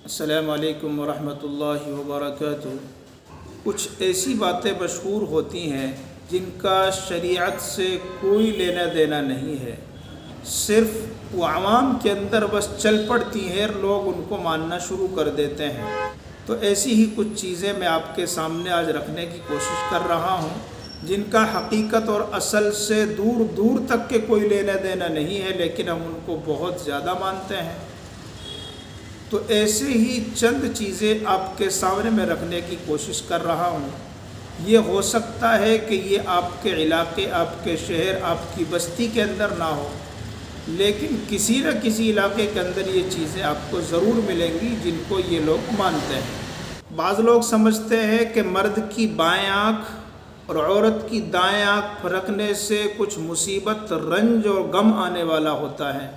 السلام علیکم ورحمۃ اللہ وبرکاتہ۔ کچھ ایسی باتیں مشہور ہوتی ہیں جن کا شریعت سے کوئی لینا دینا نہیں ہے، صرف وہ عوام کے اندر بس چل پڑتی ہیں اور لوگ ان کو ماننا شروع کر دیتے ہیں۔ تو ایسی ہی کچھ چیزیں میں آپ کے سامنے آج رکھنے کی کوشش کر رہا ہوں جن کا حقیقت اور اصل سے دور دور تک کے کوئی لینا دینا نہیں ہے، لیکن ہم ان کو بہت زیادہ مانتے ہیں۔ تو ایسے ہی چند چیزیں آپ کے سامنے میں رکھنے کی کوشش کر رہا ہوں۔ یہ ہو سکتا ہے کہ یہ آپ کے علاقے، آپ کے شہر، آپ کی بستی کے اندر نہ ہو، لیکن کسی نہ کسی علاقے کے اندر یہ چیزیں آپ کو ضرور ملیں گی جن کو یہ لوگ مانتے ہیں۔ بعض لوگ سمجھتے ہیں کہ مرد کی بائیں آنکھ اور عورت کی دائیں آنکھ پھرکنے سے کچھ مصیبت، رنج اور غم آنے والا ہوتا ہے،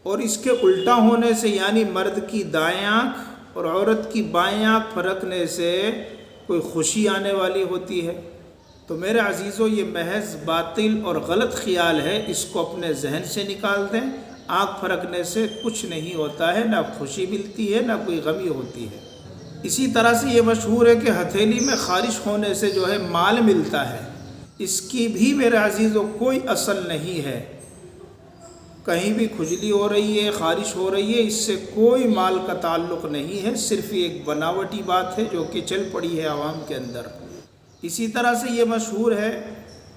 اور اس کے الٹا ہونے سے یعنی مرد کی دائیں آنکھ اور عورت کی بائیں آنکھ پھرکنے سے کوئی خوشی آنے والی ہوتی ہے۔ تو میرے عزیزو، یہ محض باطل اور غلط خیال ہے، اس کو اپنے ذہن سے نکال دیں۔ آنکھ پھرکنے سے کچھ نہیں ہوتا ہے، نہ خوشی ملتی ہے، نہ کوئی غمی ہوتی ہے۔ اسی طرح سے یہ مشہور ہے کہ ہتھیلی میں خارش ہونے سے جو ہے مال ملتا ہے، اس کی بھی میرے عزیزو کوئی اصل نہیں ہے۔ کہیں بھی کھجلی ہو رہی ہے، خارش ہو رہی ہے، اس سے کوئی مال کا تعلق نہیں ہے، صرف یہ ایک بناوٹی بات ہے جو کہ چل پڑی ہے عوام کے اندر۔ اسی طرح سے یہ مشہور ہے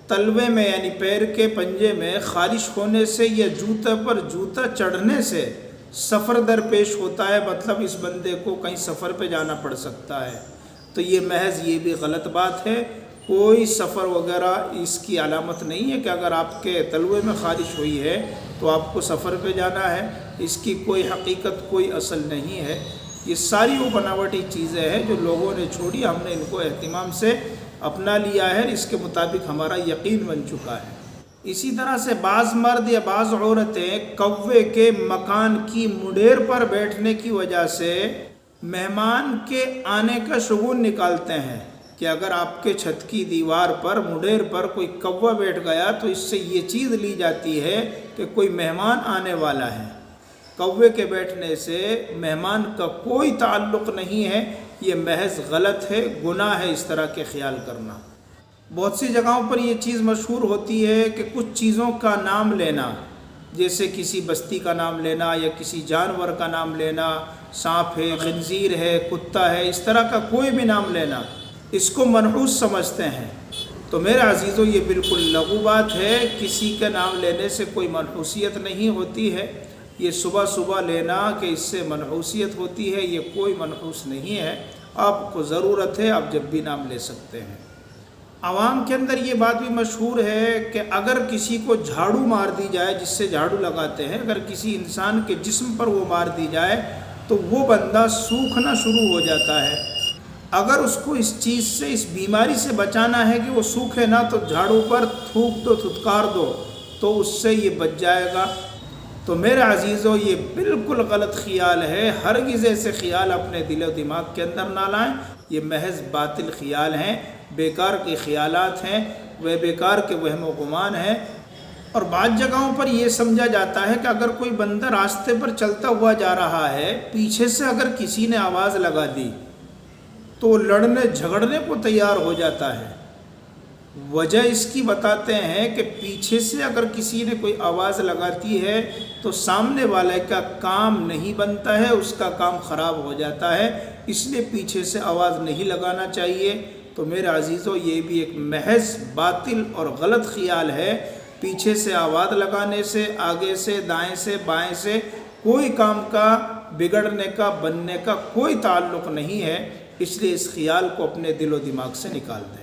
تلوے میں یعنی پیر کے پنجے میں خارش ہونے سے یا جوتے پر جوتا چڑھنے سے سفر درپیش ہوتا ہے، مطلب اس بندے کو کہیں سفر پہ جانا پڑ سکتا ہے۔ تو یہ محض یہ بھی غلط بات ہے، کوئی سفر وغیرہ اس کی علامت نہیں ہے کہ اگر آپ کے تلوے میں خارش ہوئی ہے تو آپ کو سفر پہ جانا ہے، اس کی کوئی حقیقت، کوئی اصل نہیں ہے۔ یہ ساری وہ بناوٹی چیزیں ہیں جو لوگوں نے چھوڑی، ہم نے ان کو اہتمام سے اپنا لیا ہے، اس کے مطابق ہمارا یقین بن چکا ہے۔ اسی طرح سے بعض مرد یا بعض عورتیں کوے کے مکان کی مڈیر پر بیٹھنے کی وجہ سے مہمان کے آنے کا شگون نکالتے ہیں کہ اگر آپ کے چھت کی دیوار پر مڈیر پر کوئی کوا بیٹھ گیا تو اس سے یہ چیز لی جاتی ہے کہ کوئی مہمان آنے والا ہے۔ کوے کے بیٹھنے سے مہمان کا کوئی تعلق نہیں ہے، یہ محض غلط ہے، گناہ ہے اس طرح کے خیال کرنا۔ بہت سی جگہوں پر یہ چیز مشہور ہوتی ہے کہ کچھ چیزوں کا نام لینا، جیسے کسی بستی کا نام لینا یا کسی جانور کا نام لینا، سانپ ہے، خنزیر ہے، کتا ہے، اس طرح کا کوئی بھی نام لینا، اس کو منحوس سمجھتے ہیں۔ تو میرے عزیزو، یہ بالکل لغو بات ہے، کسی کا نام لینے سے کوئی منحوسیت نہیں ہوتی ہے۔ یہ صبح صبح لینا کہ اس سے منحوسیت ہوتی ہے، یہ کوئی منحوس نہیں ہے۔ آپ کو ضرورت ہے، آپ جب بھی نام لے سکتے ہیں۔ عوام کے اندر یہ بات بھی مشہور ہے کہ اگر کسی کو جھاڑو مار دی جائے، جس سے جھاڑو لگاتے ہیں، اگر کسی انسان کے جسم پر وہ مار دی جائے تو وہ بندہ سوکھنا شروع ہو جاتا ہے۔ اگر اس کو اس چیز سے، اس بیماری سے بچانا ہے کہ وہ سوکھے نہ، تو جھاڑو پر تھوک دو، تھتکار دو، تو اس سے یہ بچ جائے گا۔ تو میرے عزیزو، یہ بالکل غلط خیال ہے، ہرگز ایسے خیال اپنے دل و دماغ کے اندر نہ لائیں، یہ محض باطل خیال ہیں، بیکار کے خیالات ہیں، وہ بیکار کے وہم و گمان ہیں۔ اور بعض جگہوں پر یہ سمجھا جاتا ہے کہ اگر کوئی بندہ راستے پر چلتا ہوا جا رہا ہے، پیچھے سے اگر کسی نے آواز لگا دی تو وہ لڑنے جھگڑنے کو تیار ہو جاتا ہے۔ وجہ اس کی بتاتے ہیں کہ پیچھے سے اگر کسی نے کوئی آواز لگاتی ہے تو سامنے والے کا کام نہیں بنتا ہے، اس کا کام خراب ہو جاتا ہے، اس لیے پیچھے سے آواز نہیں لگانا چاہیے۔ تو میرے عزیزو، یہ بھی ایک محض باطل اور غلط خیال ہے۔ پیچھے سے آواز لگانے سے، آگے سے، دائیں سے، بائیں سے کوئی کام کا بگڑنے کا، بننے کا کوئی تعلق نہیں ہے، اس لیے اس خیال کو اپنے دل و دماغ سے نکال دیں۔